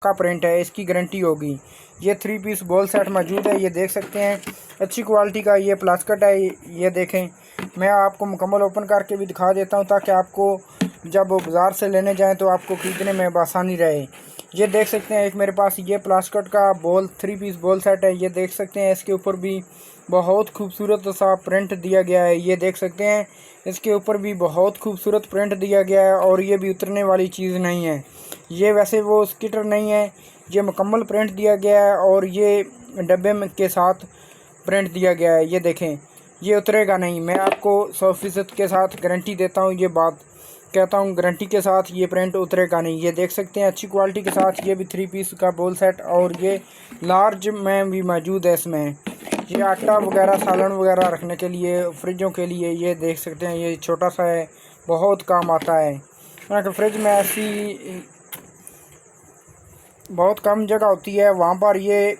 का प्रिंट है, इसकी गारंटी होगी। ये 3 पीस बॉल सेट मौजूद है, ये देख सकते हैं अच्छी क्वालिटी का ये प्लास्टिक है। ये देखें, मैं आपको मुकम्मल ओपन करके भी दिखा देता हूँ ताकि आपको जब बाज़ार से लेने जाएं तो आपको खरीदने में आसानी रहे। ये देख सकते हैं एक मेरे पास ये प्लास्टिक का 3 पीस बॉल सेट है। ये देख सकते हैं इसके ऊपर भी बहुत खूबसूरत सा प्रिंट दिया गया है। ये देख सकते हैं इसके ऊपर भी बहुत खूबसूरत प्रिंट दिया गया है और ये भी उतरने वाली चीज़ नहीं है। ये वैसे वो स्टिकर नहीं है, ये मुकम्मल प्रिंट दिया गया है और ये डब्बे में के साथ प्रिंट दिया गया है। ये देखें, ये उतरेगा नहीं। मैं आपको 100% के साथ गारंटी देता हूँ, ये बात कहता हूँ गारंटी के साथ, ये प्रिंट उतरेगा नहीं। ये देख सकते हैं अच्छी क्वालिटी के साथ ये भी 3 पीस का बॉल सेट और ये लार्ज में भी मौजूद है। इसमें ये आटा वगैरह सालन वगैरह रखने के लिए, फ्रिजों के लिए ये देख सकते हैं ये छोटा सा है, बहुत काम आता है। क्योंकि फ्रिज में ऐसी बहुत कम जगह होती है, वहाँ पर ये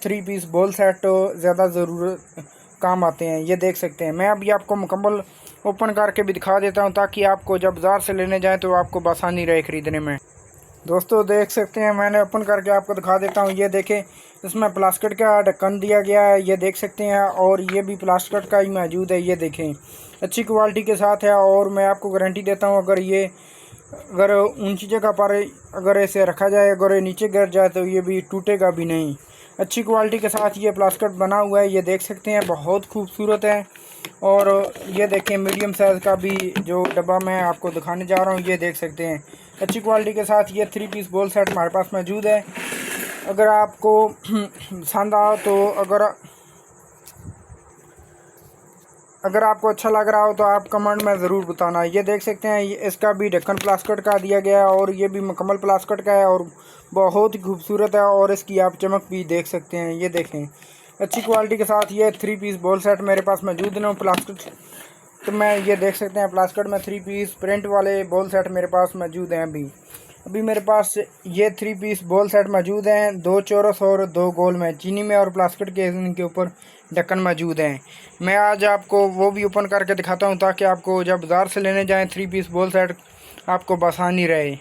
3 पीस बॉल सेट ज़्यादा ज़रूरत काम आते हैं। ये देख सकते हैं, मैं अभी आपको मुकम्मल ओपन करके भी दिखा देता हूँ ताकि आपको जब बाज़ार से लेने जाएं तो आपको आसानी रहे ख़रीदने में। दोस्तों देख सकते हैं, मैंने ओपन करके आपको दिखा देता हूँ। ये देखें, इसमें प्लास्टिक का ढक्कन दिया गया है, ये देख सकते हैं, और ये भी प्लास्टिक का ही मौजूद है। ये देखें अच्छी क्वालिटी के साथ है और मैं आपको गारंटी देता हूँ अगर ऊंची जगह पर अगर इसे रखा जाए, अगर ये नीचे गिर जाए तो ये भी टूटेगा भी नहीं। अच्छी क्वालिटी के साथ ये प्लास्टिक बना हुआ है। ये देख सकते हैं बहुत खूबसूरत है। और ये देखें मीडियम साइज़ का भी जो डब्बा मैं आपको दिखाने जा रहा हूँ, ये देख सकते हैं अच्छी क्वालिटी के साथ ये 3 पीस बॉल सेट हमारे पास मौजूद है। अगर आपको पसंद आओ तो अगर आपको अच्छा लग रहा हो तो आप कमेंट में ज़रूर बताना। ये देख सकते हैं इसका भी ढक्कन प्लास्टिक का दिया गया है और ये भी मुकम्मल प्लास्टिक का है और बहुत ही खूबसूरत है और इसकी आप चमक भी देख सकते हैं। ये देखें अच्छी क्वालिटी के साथ ये 3 पीस बॉल सेट मेरे पास मौजूद है। प्लास्टिक तो मैं ये देख सकते हैं प्लास्टिक में 3 पीस प्रिंट वाले बॉल सेट मेरे पास मौजूद हैं। अभी मेरे पास ये 3 पीस बॉल सेट मौजूद हैं, 2 चौरस और 2 गोल में, चीनी में और प्लास्टिक के इनके ऊपर ढक्कन मौजूद हैं। मैं आज आपको वो भी ओपन करके दिखाता हूँ ताकि आपको जब बाज़ार से लेने जाएं 3 पीस बॉल सेट आपको आसानी रहे।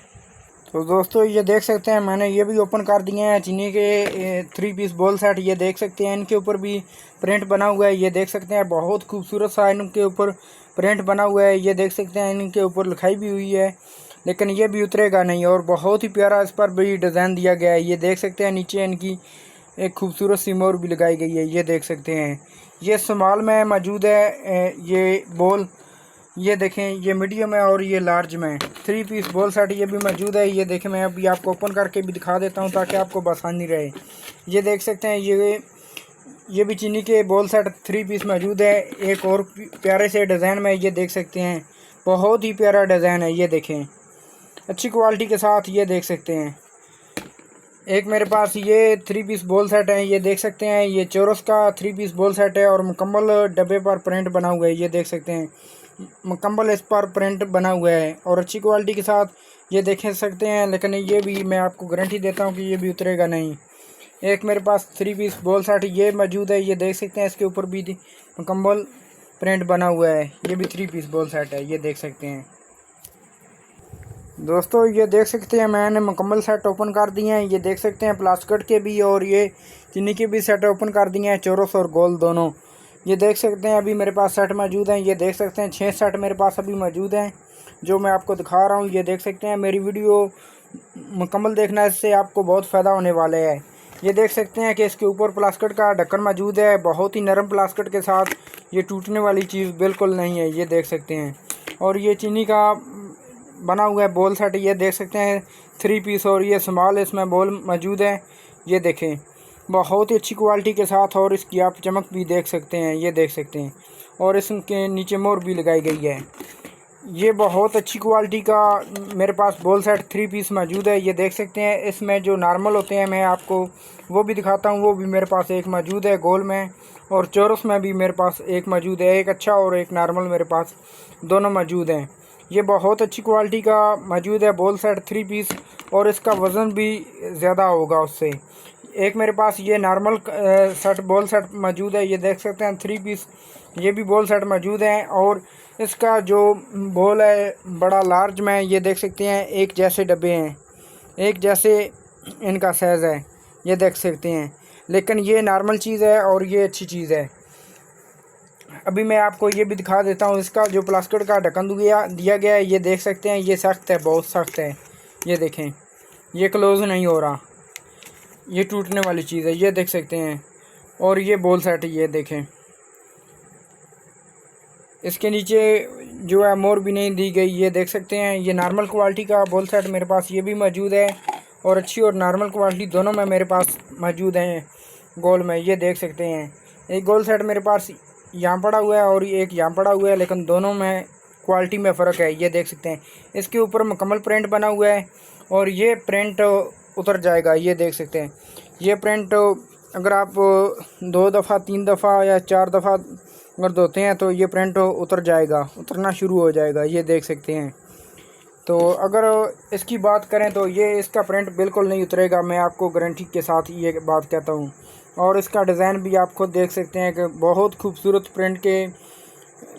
तो दोस्तों ये देख सकते हैं मैंने ये भी ओपन कर दिए हैं चीनी के 3 पीस बॉल सेट। ये देख सकते हैं इनके ऊपर भी प्रिंट बना हुआ है। ये देख सकते हैं बहुत खूबसूरत सा इनके ऊपर प्रिंट बना हुआ है। ये देख सकते हैं इनके ऊपर लिखाई भी हुई है, लेकिन ये भी उतरेगा नहीं और बहुत ही प्यारा इस पर भी डिज़ाइन दिया गया है। ये देख सकते हैं नीचे इनकी एक खूबसूरत सी मोर भी लगाई गई है। ये देख सकते हैं ये स्मॉल में मौजूद है ये बॉल। ये देखें ये मीडियम है और ये लार्ज में 3 पीस बॉल सेट ये भी मौजूद है। ये देखें मैं अभी आपको ओपन करके भी दिखा देता हूँ ताकि आपको आसानी रहे। ये देख सकते हैं ये भी चीनी के बॉल सेट 3 पीस मौजूद है एक और प्यारे से डिज़ाइन में। ये देख सकते हैं बहुत ही प्यारा डिज़ाइन है। ये देखें अच्छी क्वालिटी के साथ ये देख सकते हैं एक मेरे पास ये 3 पीस बॉल सेट है। ये देख सकते हैं ये चौरस का 3 पीस बॉल सेट है और मुकम्मल डब्बे पर प्रिंट बना हुआ है। ये देख सकते हैं मुकम्मल इस पर प्रिंट बना हुआ है और अच्छी क्वालिटी के साथ ये देख सकते हैं, लेकिन ये भी मैं आपको गारंटी देता हूँ कि ये भी उतरेगा नहीं। एक मेरे पास 3 पीस बॉल सेट ये मौजूद है। ये देख सकते हैं इसके ऊपर भी मुकम्मल प्रिंट बना हुआ है। ये भी 3 पीस बॉल सेट है। ये देख सकते हैं दोस्तों, ये देख सकते हैं मैंने मुकम्मल सेट ओपन कर दिए हैं। ये देख सकते हैं प्लास्टिक के भी और ये चीनी के भी सेट ओपन कर दिए हैं, चौरस और गोल दोनों। ये देख सकते हैं अभी मेरे पास सेट मौजूद हैं। ये देख सकते हैं 6 सेट मेरे पास अभी मौजूद हैं जो मैं आपको दिखा रहा हूँ। ये देख सकते हैं मेरी वीडियो मुकम्मल देखना, इससे आपको बहुत फ़ायदा होने वाला है। ये देख सकते हैं कि इसके ऊपर प्लास्टिक का ढक्कन मौजूद है, बहुत ही नरम प्लास्टिक के साथ, ये टूटने वाली चीज़ बिल्कुल नहीं है। ये देख सकते हैं और ये चीनी का बना हुआ है बॉल सेट। ये देख सकते हैं 3 पीस और ये स्मॉल इसमें बॉल मौजूद है। ये देखें बहुत ही अच्छी क्वालिटी के साथ और इसकी आप चमक भी देख सकते हैं। ये देख सकते हैं और इसके नीचे मोर भी लगाई गई है। ये बहुत अच्छी क्वालिटी का मेरे पास बॉल सेट 3 पीस मौजूद है। ये देख सकते हैं इसमें जो नॉर्मल होते हैं मैं आपको वो भी दिखाता हूँ, वो भी मेरे पास एक मौजूद है गोल में, और चौरस में भी मेरे पास एक मौजूद है, एक अच्छा और एक नॉर्मल मेरे पास दोनों मौजूद हैं। ये बहुत अच्छी क्वालिटी का मौजूद है बॉल सेट 3 पीस और इसका वज़न भी ज़्यादा होगा उससे। एक मेरे पास ये नॉर्मल सेट बॉल सेट मौजूद है। ये देख सकते हैं 3 पीस ये भी बॉल सेट मौजूद हैं और इसका जो बॉल है बड़ा लार्ज में। ये देख सकते हैं एक जैसे डब्बे हैं, एक जैसे इनका साइज़ है, ये देख सकते हैं। लेकिन ये नॉर्मल चीज़ है और ये अच्छी चीज़ है। अभी मैं आपको ये भी दिखा देता हूँ, इसका जो प्लास्टिक का ढक्कन दिया गया है, ये देख सकते हैं। ये सख्त है, बहुत सख्त है। ये देखें, ये क्लोज़ नहीं हो रहा, ये टूटने वाली चीज़ है, ये देख सकते हैं। और ये बॉल सेट, ये देखें, इसके नीचे जो है मोर भी नहीं दी गई, ये देख सकते हैं। ये नॉर्मल क्वालिटी का बॉल सेट मेरे पास ये भी मौजूद है, और अच्छी और नॉर्मल क्वालिटी दोनों में मेरे पास मौजूद हैं गोल में, ये देख सकते हैं। एक गोल सेट मेरे पास यहाँ पड़ा हुआ है और एक यहाँ पड़ा हुआ है, लेकिन दोनों में क्वालिटी में फ़र्क है, ये देख सकते हैं। इसके ऊपर मुकम्मल प्रिंट बना हुआ है और ये प्रिंट उतर जाएगा, ये देख सकते हैं। ये प्रिंट अगर आप 2 दफ़ा 3 दफ़ा या 4 दफ़ा अगर धोते हैं तो ये प्रिंट उतर जाएगा, उतरना शुरू हो जाएगा, ये देख सकते हैं। तो अगर इसकी बात करें तो ये इसका प्रिंट बिल्कुल नहीं उतरेगा, मैं आपको गारंटी के साथ ये बात कहता हूँ। और इसका डिज़ाइन भी आप खुद देख सकते हैं कि बहुत खूबसूरत प्रिंट के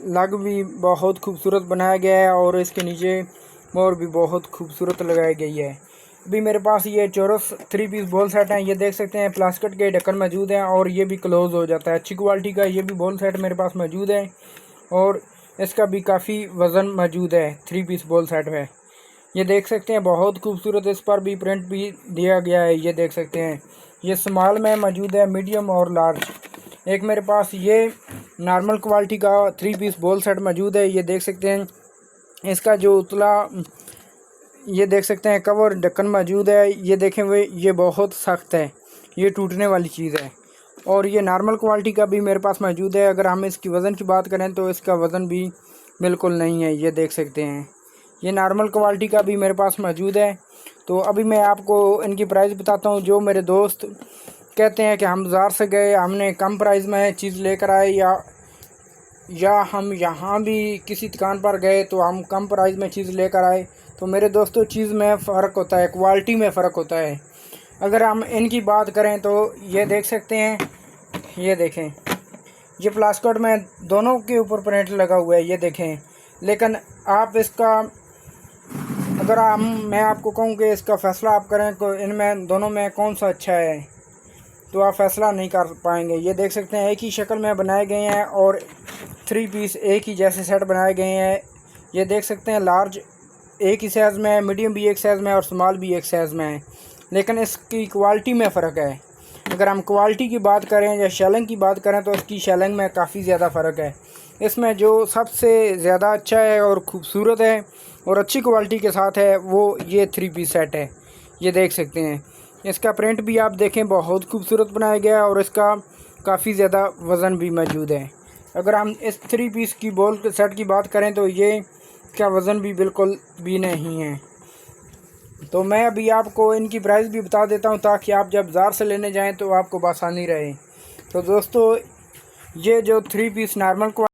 लग भी बहुत खूबसूरत बनाया गया है, और इसके नीचे मोर भी बहुत खूबसूरत लगाई गई है। अभी मेरे पास ये चौरस 3 पीस बॉल सेट हैं, ये देख सकते हैं। प्लास्टिक के ढक्कन मौजूद हैं और ये भी क्लोज़ हो जाता है, अच्छी क्वालिटी का ये भी बॉल सेट मेरे पास मौजूद है, और इसका भी काफ़ी वज़न मौजूद है 3 पीस बॉल सेट में। ये देख सकते हैं, बहुत खूबसूरत इस पर भी प्रिंट भी दिया गया है, ये देख सकते हैं। ये स्मॉल में मौजूद है, मीडियम और लार्ज। एक मेरे पास ये नॉर्मल क्वालिटी का 3 पीस बॉल सेट मौजूद है, ये देख सकते हैं। इसका जो उतला, ये देख सकते हैं, कवर ढक्कन मौजूद है, ये देखें वे, ये बहुत सख्त है, ये टूटने वाली चीज़ है। और ये नॉर्मल क्वालिटी का भी मेरे पास मौजूद है। अगर हम इसकी वज़न की बात करें तो इसका वज़न भी बिल्कुल नहीं है, ये देख सकते हैं। ये नॉर्मल क्वालिटी का भी मेरे पास मौजूद है। तो अभी मैं आपको इनकी प्राइस बताता हूँ। जो मेरे दोस्त कहते हैं कि हम बाज़ार से गए, हमने कम प्राइस में चीज़ लेकर आए, या हम यहाँ भी किसी दुकान पर गए तो हम कम प्राइस में चीज़ लेकर आए, तो मेरे दोस्तों चीज़ में फ़र्क होता है, क्वालिटी में फ़र्क होता है। अगर हम इनकी बात करें तो ये देख सकते हैं, ये देखें, ये प्लास्टिक में दोनों के ऊपर प्रिंट लगा हुआ है, ये देखें। लेकिन आप इसका, अगर मैं आपको कहूँ कि इसका फ़ैसला आप करें तो इनमें दोनों में कौन सा अच्छा है, तो आप फ़ैसला नहीं कर पाएंगे। ये देख सकते हैं, एक ही शक्ल में बनाए गए हैं और 3 पीस एक ही जैसे सेट बनाए गए हैं। ये देख सकते हैं, लार्ज एक ही साइज़ में है, मीडियम भी एक साइज़ में है और स्मॉल भी एक साइज़ में है, लेकिन इसकी क्वालिटी में फ़र्क है। अगर हम क्वालिटी की बात करें या शेलिंग की बात करें तो इसकी शेलिंग में काफ़ी ज़्यादा फ़र्क है। इसमें जो सबसे ज़्यादा अच्छा है और ख़ूबसूरत है और अच्छी क्वालिटी के साथ है, वो ये 3 पीस सेट है, ये देख सकते हैं। इसका प्रिंट भी आप देखें, बहुत खूबसूरत बनाया गया है और इसका काफ़ी ज़्यादा वज़न भी मौजूद है। अगर हम इस 3 पीस की बॉल सेट की बात करें तो ये का वज़न भी बिल्कुल भी नहीं है। तो मैं अभी आपको इनकी प्राइस भी बता देता हूँ, ताकि आप जब बाज़ार से लेने जाएं तो आपको आसानी रहे। तो दोस्तों, ये जो 3 पीस नॉर्मल